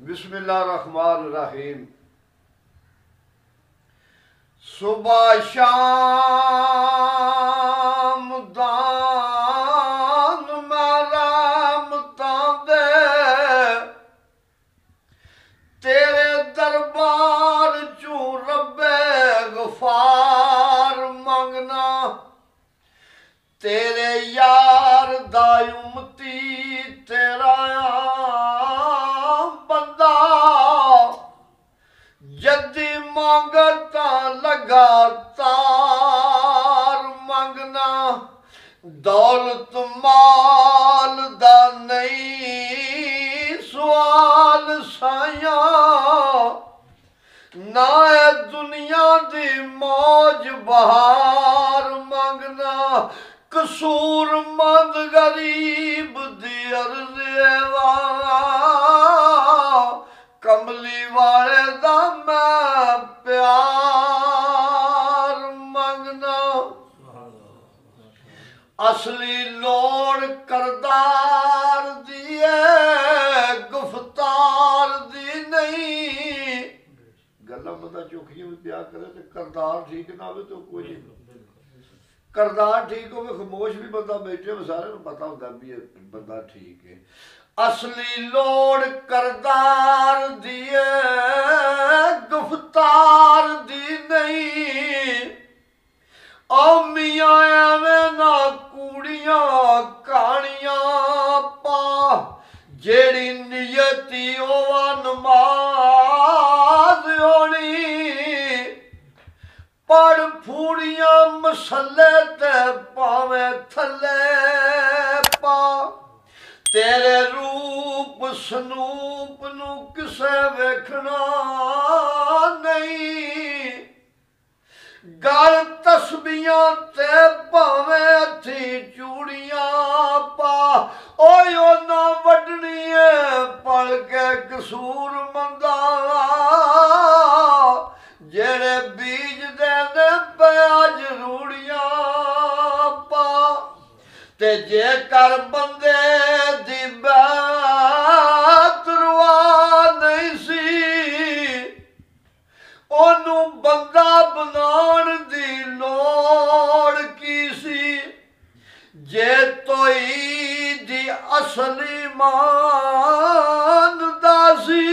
बिस्मिल्लाहिर्रहमानिर्रहीम। सुबह शाम दान रहमतां दे तेरे दरबार चू रब्बे गफार मंगना। तेरे यार दा उम्मती तेरा बंदा जदी मंगता लगातार मंगना। दौलत माल दा नहीं सवाल साया, ना दुनिया दी मौज बहार मंगना। कसूरमंद गरीब दी अर्ज़े वा कमली वाले दा मैं प्यार मंगना। असली लोड़ करदार दी है गुफ्तार दी नहीं। गल्लां बंदा चोखियां भी प्यार करे ते करदार ठीक ना हो तो कोई करदार ठीक हो खामोश भी बंदा बैठे हो सारे पता होता भी बंदा ठीक है। असली लोड़ करदार दिए गुफ्तार दी नहीं। ओ मियां एवें ना कूड़ियां कहानियां पा जेड़ी नियती ओवा नमाज होनी। पढ़ फूड़ियां मसले ते पावे थले पा तेरे रूप सनूप नू किसे वेखना नहीं। गल तस्बियां ते पावे हथी चूड़ियां पा ओए ओना वड्डनी है पल के कसूर मंदा जेड़े बीज देने पे अज रूड़ियां पा। ते जेकर बंदे दी बैत रुआ नहीं सी ओनू बंदा बनाण दी लोड़ की सी। जे तोई दी असली मानदा सी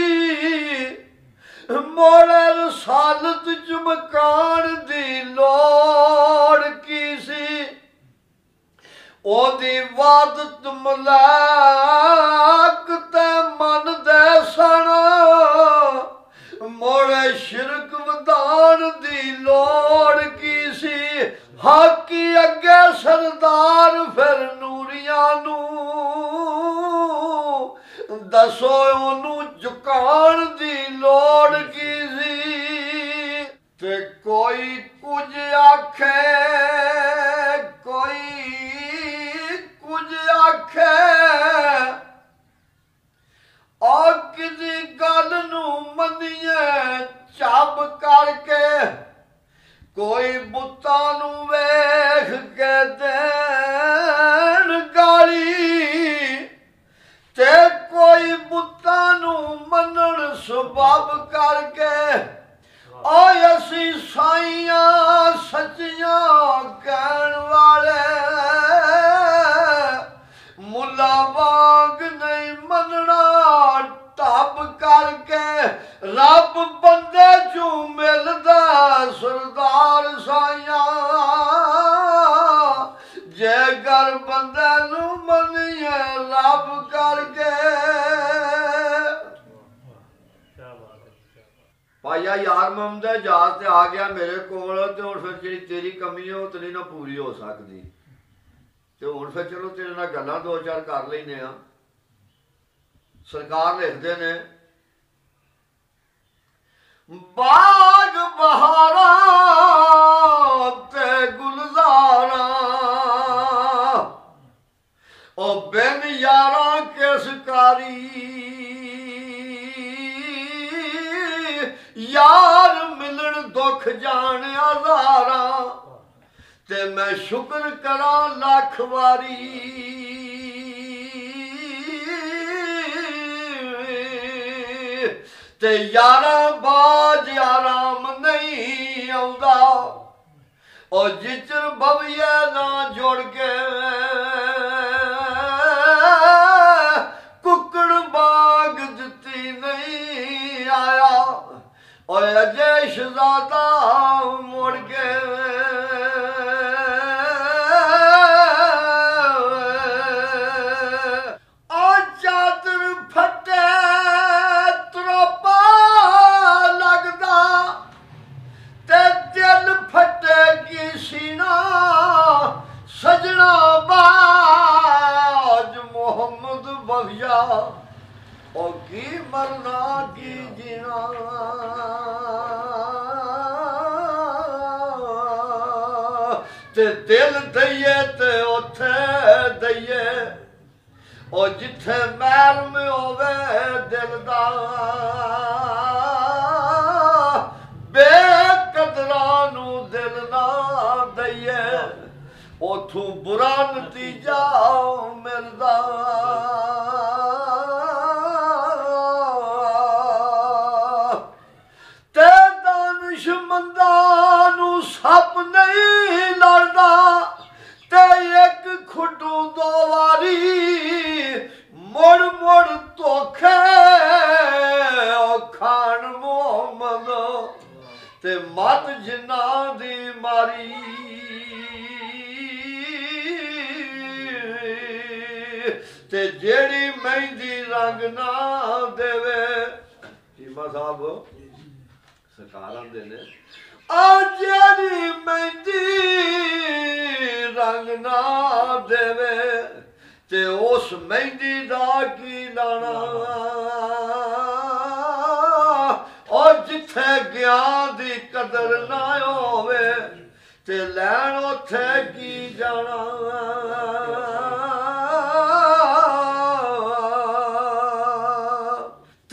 मोड़े रसालत चमकान दी लोड़ की सी। ओदी वादत मलाक ते मन दे सन मोड़े शिरक वधान दी लोड़ की सी। हाकी अगे सरदार फिर नूरियां नू दसो ओनू झुकान दी लोड़ की सी। ते कोई कुछ आखे कोई कुछ आखे और किसी गल नू मनिए चब करके। कोई बुत्ता नू वेख के देन गाली ते कोई बुत्ता नू मनण सबब करके। ओए असी साइयां सच्चियां कहण वाले मुला वांग नहीं मनना टप करके। रब बंदे चू मिलदा सरदार साइयां जे कर बंदे नू मनिए रब करके। भाईया यार मोहम्मद जहाज ते आ गया मेरे कोल ते हुण फिर जिहड़ी तेरी कमी है वो तेरी ना पूरी हो सकदी ते हुण फिर चलो तेरे नाल गल्लां दो चार कर लैने आ। सरकार लिखदे ने बाग बहारा ते गुलजारा ओ बिन यारा किसकारी। यार मिलन दुख जान हजारा ते मैं शुक्र करा लख वारी। ਤੇ ਯਾਰਾਂ ਬਾਜ ਆਰਾਮ ਨਹੀਂ ਆਉਂਦਾ ਉਹ ਜਿਚਰ ਭਵਿਆ ਨਾ ਜੋੜ ਕੇ ਕੁੱਕੜ ਬਾਗ ਦਿੱਤੀ ਨਹੀਂ ਆਇਆ ਓਏ ਅਜੇ ਸ਼ਹਜ਼ਾਦਾ ਮੁੜ ਕੇ ਆ ਚਾਦਰ ਫਟੇ ਤਰੋਪਾ ਲੱਗਦਾ ਤੇ ਦਿਲ ਫਟੇ ਕੀ ਸੀਨਾ ਸਜਣਾ ਬਾਜ ਮੁਹੰਮਦ ਬਖਸ਼ਾ ਉਹ ਕੀ ਮਰਨਾ ਕੀ ਜੀਣਾ ਤੇ ਦਿਲ ਦਈਏ ਤੇ ਉੱਥੇ ਦਈਏ ਉਹ ਜਿੱਥੇ ਮਹਿਰਮ ਹੋਵੇ ਦਿਲ ਦਾ ਬੇਕਦਰਾਂ ਨੂੰ ਦਿਲ ਨਾ ਦਈਏ ਉਥੋਂ ਬੁਰਾ ਨਤੀਜਾ ਮਿਲਦਾ ਤੇ ਦਾਨਿਸ਼ਮੰਦਾਂ ਨੂੰ ਸੱਪ ਨਹੀਂ ਲੜਦਾ ਤੇ ਇੱਕ ਖੁੱਡੂ ਦੋ ਵਾਰੀ ਮੁੜ ਮੁੜ ਧੋਖੇ ਉਹ ਖਾਨ ਮੁਹੰਮਦ ਤੇ ਮਤ ਜਿਨ੍ਹਾਂ ਦੀ ਮਾਰੀ ਤੇ ਜਿਹੜੀ ਮਹਿੰਦੀ ਰੰਗ ਨਾ ਦੇਵੇ ਚੀਮਾ ਸਾਹਿਬ ਸਰਕਾਰ ਆਂਦੇ ਨੇ ਆ ਜਿਹੜੀ ਮਹਿੰਦੀ ਰੰਗ ਨਾ ਦੇਵੇ ਤੇ ਉਸ ਮਹਿੰਦੀ ਦਾ ਕੀ ਲਾਣਾ ਉਹ ਜਿੱਥੇ ਗਿਆਨ ਦੀ ਕਦਰ ਨਾ ਹੋਵੇ ਤੇ ਲੈਣ ਉੱਥੇ ਕੀ ਜਾਣਾ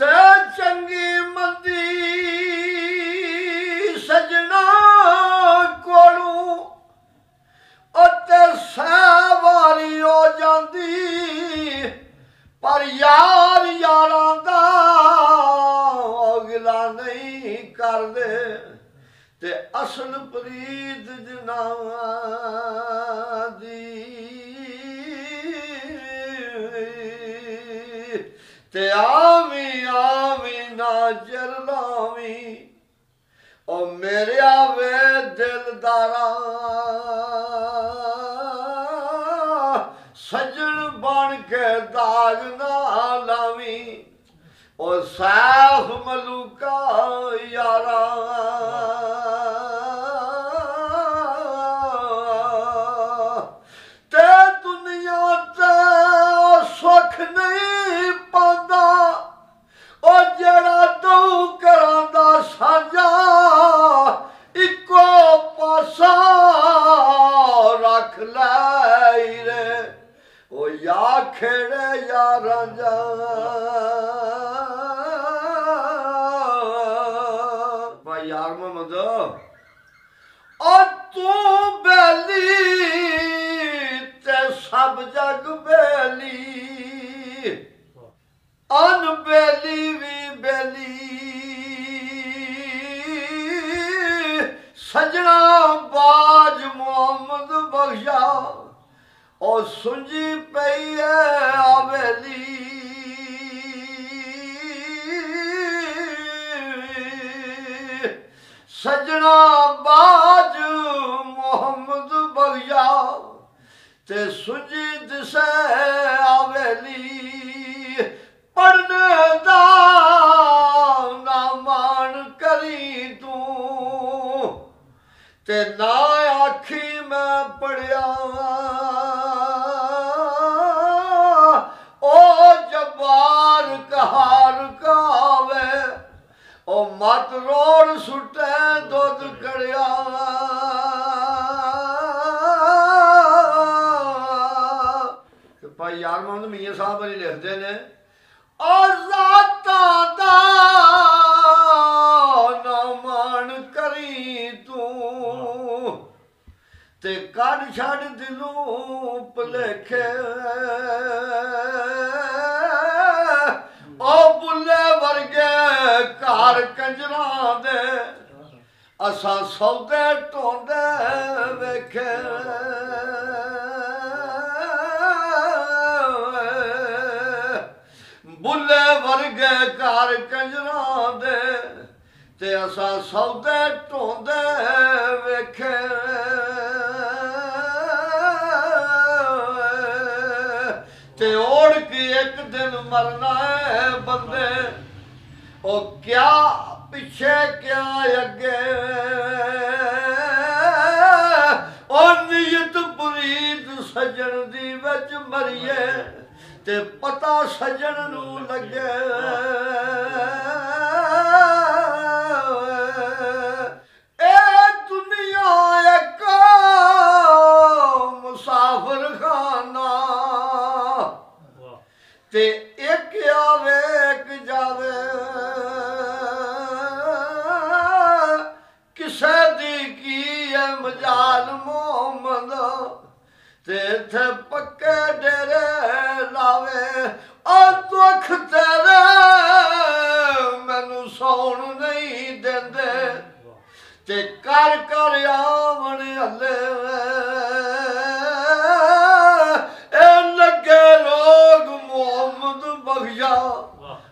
ਤੇ ਚੰਗੀ ਮੰਦੀ ਸਜਣਾ ਕੋਲੋਂ ਅਤੇ ਸਵਾਰੀ ਹੋ ਜਾਂਦੀ ਪਰ ਯਾਰ ਯਾਰਾਂ ਦਾ ਅਗਲਾ ਨਹੀਂ ਕਰਦੇ ਤੇ ਅਸਲ ਪ੍ਰੀਤ ਜਨਾਵਾਂ ਦੀ ਤੇ ਆਵੀਂ ਆਵੀਂ ਨਾ ਜਰ ਲਾਵੀਂ ਉਹ ਮੇਰੇ ਆਵੇ ਦਿਲਦਾਰਾ ਸਜਣ ਬਣ ਕੇ ਦਾਗ ਨਾ ਲਾਵੀਂ ਉਹ ਸਾਫ ਮਲੂਕਾ ਯਾਰਾ ਤੇ ਦੁਨੀਆ ਤੇ ਸੁੱਖ ਨਹੀਂ ਪਾਉਂਦਾ ਉਹ ਜਿਹੜਾ ਦਊ ਕਰਾਂ ਦਾ ਸਾਂਝਾ ਇੱਕੋ ਪਾਸਾ ਰੱਖ ਲੈ ਰੇ ਉਹ ਯਾ ਖੇੜੇ ਯਾ ਰਾਂਝਾ ਭਾਈ ਯਾਰ ਮੁਹੰਮਦ ਉਹ ਤੂੰ ਬੇਲੀ ਤੇ ਸਭ ਜਗ ਬੇਲੀ ਅਨਬੇਲੀ ਵੀ ਬੇਲੀ ਸਜਣਾ ਬਾਜ ਮੁਹੰਮਦ ਬਖਸ਼ਾ ਉਹ ਸੁੰਜੀ ਪਈ ਹੈ ਆਵੇਲੀ ਸਜਣਾ ਬਾਜ ਮੁਹੰਮਦ ਬਖਸ਼ਾ ਤੇ ਸੁੰਜੀ ਦਿਸੇ ਆਵੇਲੀ ਪੜਨੇ ਦਾ ਨਾ ਮਾਣ ਕਰੀ ਤੂੰ ਤੇ ਨਾ ਆਖੀ ਮੈਂ ਪੜਿਆ ਉਹ ਜਬਾਰ ਕਹਾਰ ਕਾਵੇ ਉਹ ਮਤ ਰੋੜ ਸੁੱਟੇ ਦੁੱਧ ਕੜਿਆ ਤੇ ਭਾਈ ਯਾਰ ਮੁਹੰਮਦ ਮੀਆਂ ਸਾਹਿਬ ਵਾਲੀ ਲਿਖਦੇ ਨੇ ਆਜ਼ਾਦਾਂ ਦਾ ਨਾ ਮਾਣ ਕਰੀ ਤੂੰ ਤੇ ਕੱਢ ਛੱਡ ਦਿਲੋਂ ਭੁਲੇਖੇ ਉਹ ਬੁੱਲੇ ਵਰਗੇ कार कंजरां दे असां सौदे ढोंदे वेखे बुले वर्गे कार कंजरां दे ते असां सौदे ढोंदे वेखे ते ओढ़ के एक दिन मरना है बंदे ओ क्या पिछे क्या अगे ओ नीयत मुरीद सजन दी विच मरिए ते पता सजन नू लगे ए दुनिया एक मुसाफिर खाना ते एक आवे एक जावे किसे दी की है मजाल मोहम्मद ते थे पक्के डेरे लावे और दुख तेरे मैनू सौन नहीं देंदे ते कर कर आवन हले ए लगे रोग मोहम्मद बख्शा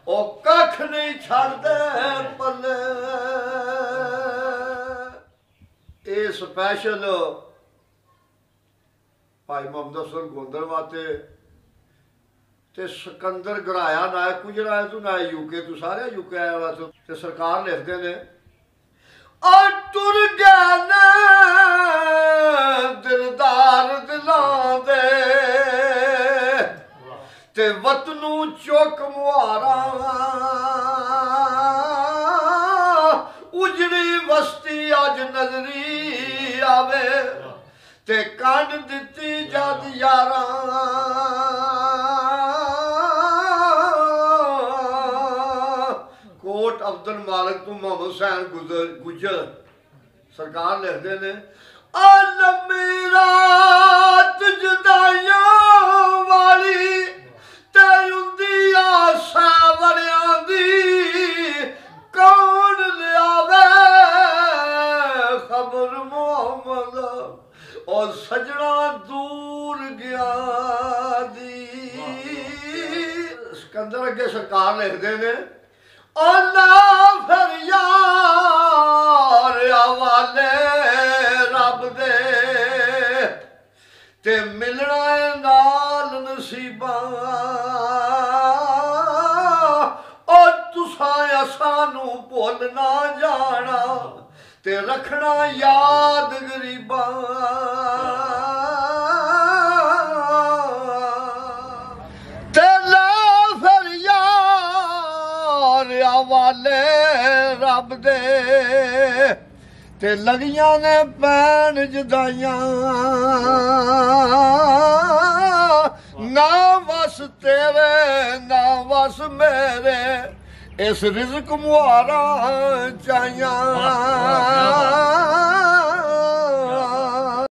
ओ कख नहीं छड़दे पल्ले ए स्पैशल भाई मोहम्मद अफजल गोंदल वास्ते ते सिकंदर गराया ना गुजरा तू ना यूके तू सारे यूके आया वा ते सरकार लिखते ने और टुर गया ने दिलदार दिलां दे ते वतनू चुक मुहारा उजड़ी बस्ती अज नजरी आवे ते कंड दिती जद यारा कोट अब्दुल मालिक तू मोहम्मद हुसैन गुजर सरकार लिखते ने लम्मी रात जुदाइयां वाली ते उंदी आशा बड़ियां दी कौन लियावे खबर मोहम्मद और सजना दूर गया दी सिकंदर अगे सरकार लिखते ने अल्लाह फिर यार हवाले रब दे ते मिलना नाल नसीबा और तुसां असानू भुल ना जाना ते रखना याद गरीबा ते ला फिर यार हवाले रब दे ते लगियां ने पैन जुदाइयां ना वस तेरे ना वस मेरे इस रिज़्क मुहारा चाहिया